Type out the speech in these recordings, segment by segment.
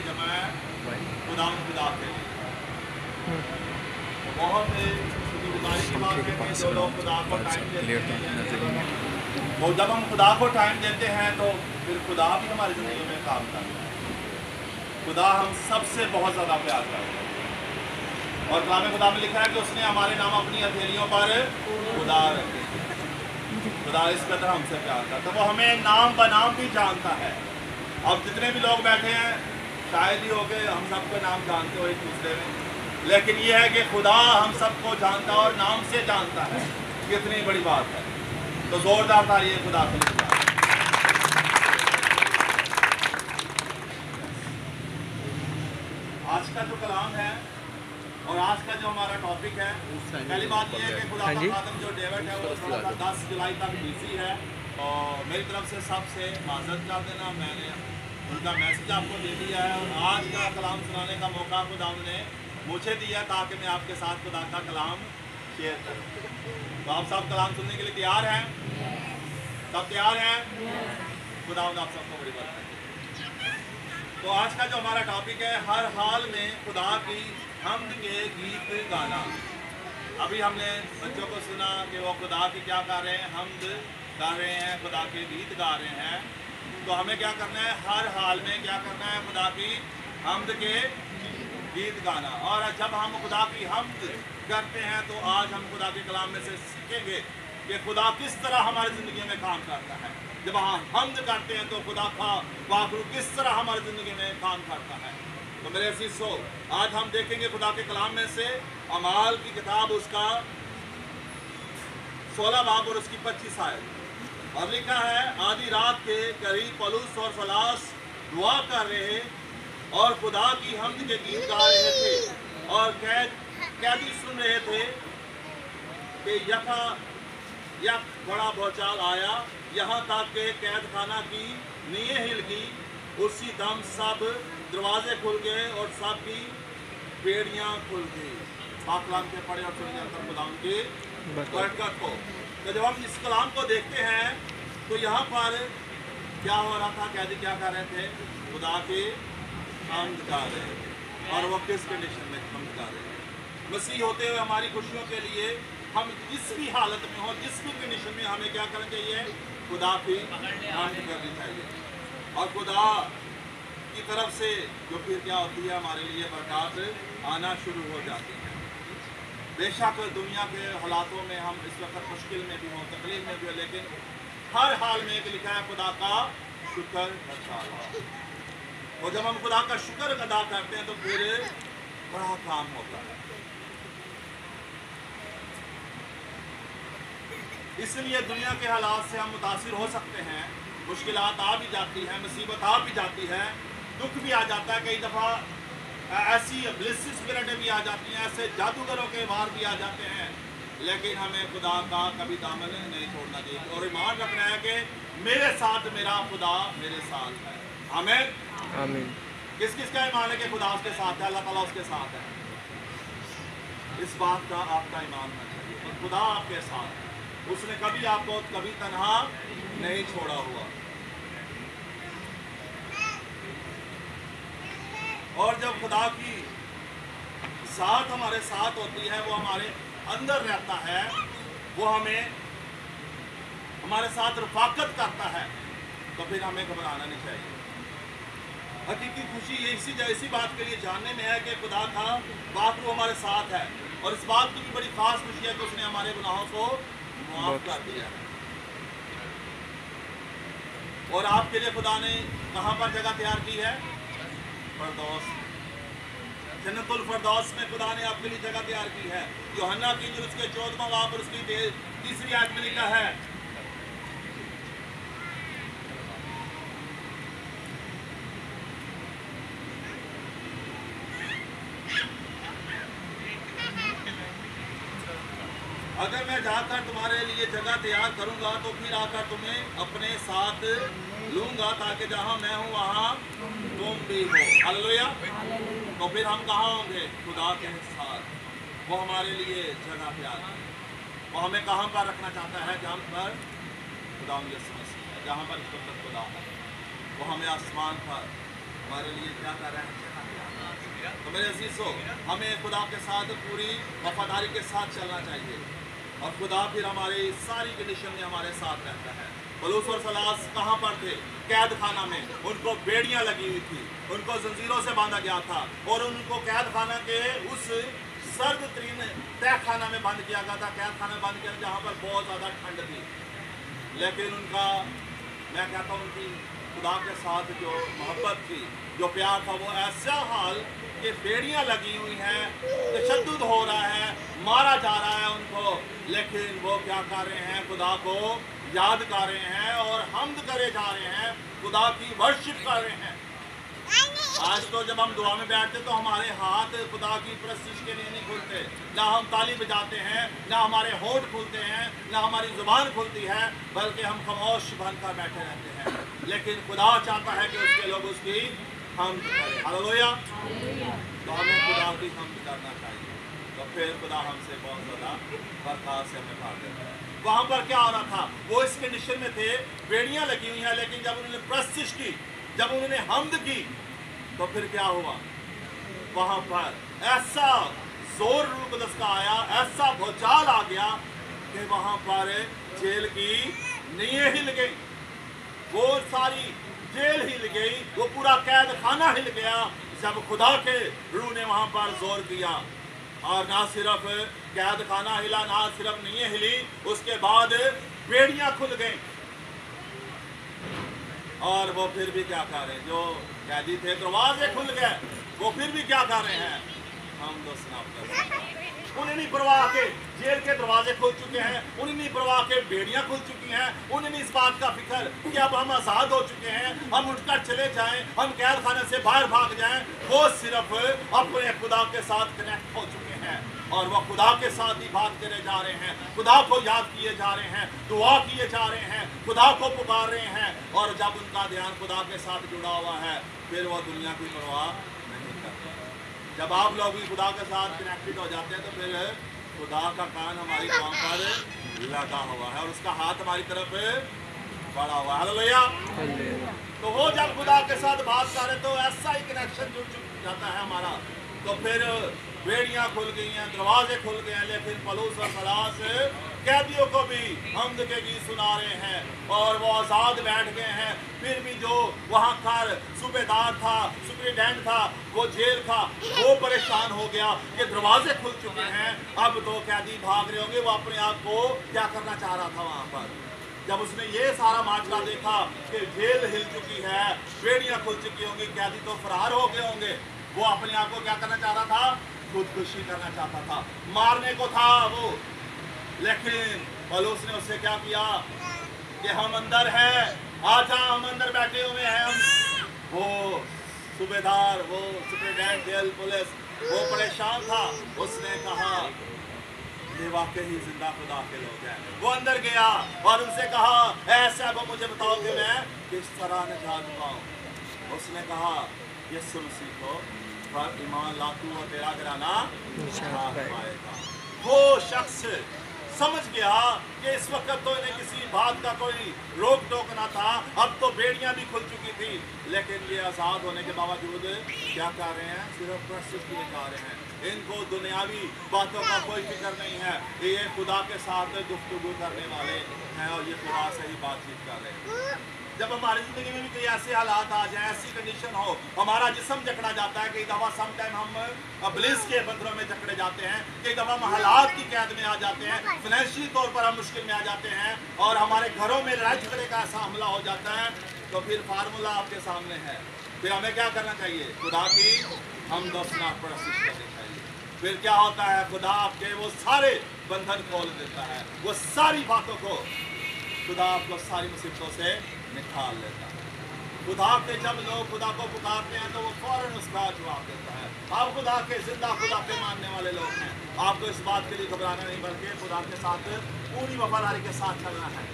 जमा है खुदा के लिए। तो बहुत शुक्रगुजारी की बात है कि जो लोग खुदा को टाइम देते हैं, तो जब हम खुदा को टाइम देते हैं तो फिर खुदा भी हमारी ज़िंदगी में काम करता है। खुदा हम सबसे बहुत ज़्यादा प्यार करता है और कलाम खुदा में लिखा है कि उसने हमारे नाम अपनी हथेलियों पर खुदा रखे। खुदा इस कदर हमसे प्यार करता है, वो हमें नाम बनाम भी जानता है। अब जितने भी लोग बैठे हैं शायद ही हो के हम सबको नाम जानते हो एक दूसरे में, लेकिन ये है कि खुदा हम सबको जानता है और नाम से जानता है। कितनी बड़ी बात है। तो जोरदार तालियां खुदा के लिए। आज का जो कलाम है और आज का जो हमारा टॉपिक है, पहली बात यह है कि खुदा का खादम जो डेविड है वो थोड़ा सा 10 जुलाई तक बिजी है और मेरी तरफ से सबसे माजरत कर देना, मैंने उनका मैसेज आपको दे दिया है और आज का कलाम सुनाने का मौका खुदा ने मुझे दिया ताकि मैं आपके साथ खुदा का कलाम शेयर करूं। तो आप सब कलाम सुनने के लिए तैयार हैं? सब तैयार हैं? खुदा आप सबको बड़ी बात है। तो आज का जो हमारा टॉपिक है, हर हाल में खुदा की हमद के गीत गाना। अभी हमने बच्चों को सुना कि वो खुदा की क्या कर रहे हैं, हमद गा रहे हैं, खुदा के गीत गा रहे हैं। तो हमें क्या करना है, हर हाल में क्या करना है, खुदा की हमद के गीत गाना। और जब हम खुदा की हमद करते हैं तो आज हम खुदा के कलाम में से सीखेंगे कि खुदा किस तरह हमारी ज़िंदगी में काम करता है। जब हम हमद करते हैं तो खुदा का वाकई किस तरह हमारी ज़िंदगी में काम करता है। तो मेरे अज़ीज़ों, आज हम देखेंगे खुदा के कलाम में से अमाल की किताब, उसका 16 बाब और उसकी 25 आयत। और लिखा है, आधी रात के करीब पौलुस और सलास दुआ कर रहे और खुदा की हमद के गीत गा रहे थे और कैदी सुन रहे थे कि यक बड़ा भूचाल आया, यहाँ तक के कैद खाना की नींवें हिल गई। उसी दम सब दरवाजे खुल गए और सब की बेड़ियाँ खुल गई। पाक कलाम के पढ़े और सुने अंतर खुदा की बरकत को। तो जब हम इस कलाम को देखते हैं तो यहाँ पर क्या हो रहा था, कैदी क्या कर रहे थे, खुदा के हमद गा रहे थे। और वो किस कंडीशन में हमद गा रहे थे? मसीह होते हुए हमारी खुशियों के लिए हम जिस भी हालत में हो, जिस भी कंडीशन में, हमें क्या करना चाहिए, खुदा की हमद करनी चाहिए। और खुदा की तरफ से जो फिर क्या होती है, हमारे लिए बरकत आना शुरू हो जाती है। बेशक दुनिया के हालातों में हम इस वक्त मुश्किल में भी हों, तकलीफ में भी हो, लेकिन हर हाल में एक लिखा है, खुदा का शुक्र करता है। और जब हम खुदा का शुक्र अदा करते हैं तो फिर बड़ा काम होता है। इसलिए दुनिया के हालात से हम मुतासिर हो सकते हैं, मुश्किलात आ भी जाती हैं, मुसीबत आ भी जाती है, दुख भी आ जाता है, कई दफ़ा ऐसी ब्लिसिस स्पिरिट भी आ जाती हैं, ऐसे जादूगरों के वार भी आ जाते हैं, लेकिन हमें खुदा का कभी दामन नहीं छोड़ना चाहिए और ईमान रखना है कि मेरे साथ मेरा खुदा मेरे साथ है। आमीन आमीन। किस किस का ईमान है कि खुदा उसके साथ है, अल्लाह ताला उसके साथ है? इस बात का आपका ईमान होना चाहिए। और खुदा आपके साथ है, उसने कभी आपको कभी तन्हा नहीं छोड़ा हुआ। और जब खुदा की साथ हमारे साथ होती है, वो हमारे अंदर रहता है, वो हमें हमारे साथ रफाकत करता है, तो फिर हमें घबराना नहीं चाहिए। हकीकी खुशी इसी बात के लिए जानने में है कि खुदा का बात वो हमारे साथ है। और इस बात की भी बड़ी खास खुशी है कि उसने हमारे गुनाहों को माफ कर दिया। और आपके लिए खुदा ने कहाँ पर जगह तैयार की है? फरदौस, जन्नतुल फरदौस में खुदा ने आपके लिए जगह तैयार की है। यूहन्ना की इंजील उसके 14वां बाब और उसकी 3री आयत में लिखा है, अगर मैं जाकर तुम्हारे लिए जगह तैयार करूंगा तो फिर आकर तुम्हें अपने साथ लूंगा ताकि जहां मैं हूं वहां तुम भी हो। हालेलुया। तो फिर हम कहाँ होंगे? खुदा के साथ। वो हमारे लिए जगह तैयार है। वो हमें कहाँ पर रखना चाहता है? जहाँ पर खुदा यीशु मसीह है, जहाँ पर खुदा है। वो हमें आसमान पर हमारे लिए क्या कर रहा है। तो मेरे अजीजों, हमें खुदा के साथ पूरी वफादारी के साथ चलना चाहिए और खुदा फिर हमारी सारी कंडीशन में हमारे साथ रहता है। पौलुस और सलास कहाँ पर थे? कैद खाना में। उनको बेड़ियां लगी हुई थी, उनको जंजीरों से बांधा गया था और उनको कैद खाना के उस सर्द तरीन तह खाना में बंद किया गया था। कैद खाना में बंद किया जहाँ पर बहुत ज़्यादा ठंड थी, लेकिन उनका, मैं कहता हूँ उनकी खुदा के साथ जो मोहब्बत थी, जो प्यार था, वो ऐसा हाल कि बेड़ियां लगी हुई हैं, तशद्दुद हो रहा है, मारा जा रहा है उनको, लेकिन वो क्या कर रहे हैं? खुदा को याद कर रहे हैं और हम्द करे जा रहे हैं, खुदा की वर्शिप कर रहे हैं। आज तो जब हम दुआ में बैठते तो हमारे हाथ खुदा की प्रस्तिश के लिए नहीं खुलते, ना हम ताली बजाते हैं, ना हमारे होंठ खुलते हैं, ना हमारी जुबान खुलती है, बल्कि हम खामोश बनकर बैठे रहते हैं। लेकिन खुदा चाहता है कि उसके लोग उसकी हम्द करें। हालेलुया। तो हमें खुदा की हम्द करना चाहिए, तो फिर खुदा हमसे बहुत ज़्यादा बरकत से हमें भर देता है। वहाँ पर क्या हो रहा था? वो इस कंडीशन में थे, बेड़ियाँ लगी हुई हैं, लेकिन जब उन्होंने प्रस्तिश की, जब उन्होंने हम्द की, तो फिर क्या हुआ? वहाँ पर ऐसा जोर रूह कुद्दस का आया, ऐसा भूचाल आ गया कि वहाँ पर जेल की नींवें हिल गई, वो सारी जेल हिल गई, वो पूरा कैद खाना हिल गया जब खुदा के रूह ने वहाँ पर जोर दिया। और ना सिर्फ कैद खाना हिला, ना सिर्फ नींवें हिली, उसके बाद बेड़ियाँ खुल गई। और वो फिर भी क्या कर रहे हैं? जो कैदी थे, दरवाजे खुल गए, वो फिर भी क्या कर रहे हैं? हम तो उन्हें नहीं परवाह के जेल के दरवाजे खुल चुके हैं, उन्हें नहीं परवाह के बेड़ियां खुल चुकी हैं, उन्हें नहीं इस बात का फिक्र कि अब हम आज़ाद हो चुके हैं, हम उठकर चले जाएं, हम कैद खाने से बाहर भाग जाएं। वो सिर्फ अपने खुदा के साथ कनेक्ट हो चुके हैं और वह खुदा के साथ ही बात करे जा रहे हैं, खुदा को याद किए जा रहे हैं, दुआ किए जा रहे हैं, खुदा को पुकार रहे हैं। और जब उनका ध्यान खुदा के साथ जुड़ा हुआ है, फिर वह दुनिया की परवाह नहीं करते। जब आप लोग भी खुदा के साथ कनेक्टेड हो जाते हैं, तो फिर खुदा का कान हमारी दुआ पर लगा हुआ है और उसका हाथ हमारी तरफ बढ़ा हुआ है। हालेलुया। तो वो जब खुदा के साथ बात कर रहे तो ऐसा ही कनेक्शन जुड़ जाता है हमारा। तो फिर बेड़ियां खुल गई हैं, दरवाजे खुल गए हैं, लेकिन पौलुस और सलास कैदियों को भी हम्द के गीत सुना रहे हैं और वो आज़ाद बैठ गए हैं। फिर भी जो वहाँ का सूबेदार था, सुपरिटेंडेंट था, वो जेल था, वो परेशान हो गया कि दरवाजे खुल चुके हैं, अब तो कैदी भाग रहे होंगे। वो अपने आप को क्या करना चाह रहा था वहाँ पर? जब उसने ये सारा माजरा देखा कि जेल हिल चुकी है, बेड़ियाँ खुल चुकी होंगी, कैदी तो फरार हो गए होंगे, वो अपने आप को क्या करना चाह रहा था? खुदकुशी करना चाहता था, मारने को था वो। लेकिन पौलुस ने उससे क्या किया कि हम अंदर हैं, आजा, हम अंदर बैठे हुए हैं। हम वो सूबेदार, वो सुपरिटेंडेंट जेल पुलिस, वो परेशान था। उसने कहा ये वाकई ही जिंदा खुदा के लोग हैं। वो अंदर गया और उनसे कहा, ऐसा वो मुझे बताओ कि मैं किस तरह निजात पाऊं। उसने कहा, यीशु मसीह को पर ईमान ला तू और तेरा घराना पाएगा। वो शख्स समझ गया कि इस वक्त तो इन्हें किसी बात का कोई रोक टोक ना था, अब तो बेड़ियां भी खुल चुकी थी, लेकिन ये आज़ाद होने के बावजूद क्या कर रहे हैं? सिर्फ प्रस्तुत किए जा रहे हैं। इनको दुनियावी बातों का कोई फिक्र नहीं है, ये खुदा के साथ गुफ्तगू करने वाले हैं और ये खुदा से ही बातचीत कर रहे हैं। जब हमारी जिंदगी में भी कोई ऐसे हालात आ जाए, ऐसी कंडीशन हो, हमारा जिस्म जकड़ा जाता है, कई दफ़ा समटाइम हम इब्लीस के बंदरों में जकड़े जाते हैं, कई दफ़ा हम हालात की कैद में आ जाते हैं, फाइनेंशियल तौर पर हम मुश्किल में आ जाते हैं और हमारे घरों में लड़ाई झगड़े का ऐसा हमला हो जाता है, तो फिर फार्मूला आपके सामने है। फिर हमें क्या करना चाहिए? खुदा की हम दोस्तना प्रस्तुत करनी चाहिए। फिर क्या होता है? खुदा आपके वो सारे बंधन खोल देता है, वो सारी बातों को खुदा आपको सारी मुसीबतों से निकाल लेता है। खुदा के जब लोग खुदा को पुकारते हैं तो वो फौरन उसका जवाब देता है। आप खुदा के जिंदा खुदा के मानने वाले लोग हैं, आपको इस बात के लिए घबराना नहीं, बल्कि खुदा के साथ पूरी वफादारी के साथ चलना है।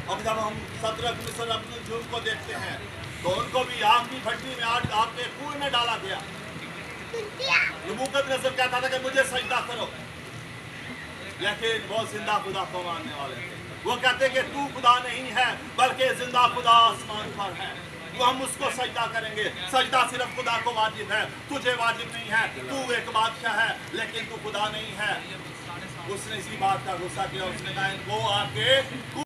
अब जब हम सदरक मिस्र अब्दुल जूब को देखते हैं तो उनको भी आग की भट्टी में आग के कुएं में डाला गया। नबूकदनेस्सर कहता था कि मुझे सजदा करो, लेकिन वो जिंदा खुदा को मानने वाले थे। वो कहते कि तू खुदा नहीं है, बल्कि जिंदा खुदा आसमान पर है। तो हम उसको सजदा करेंगे। सजदा सिर्फ खुदा को वाजिब है, तुझे वाजिब नहीं है। तू एक बादशाह है लेकिन तू खुदा नहीं है। उसने इसी बात का गुस्सा किया, उसने कहा इनको आके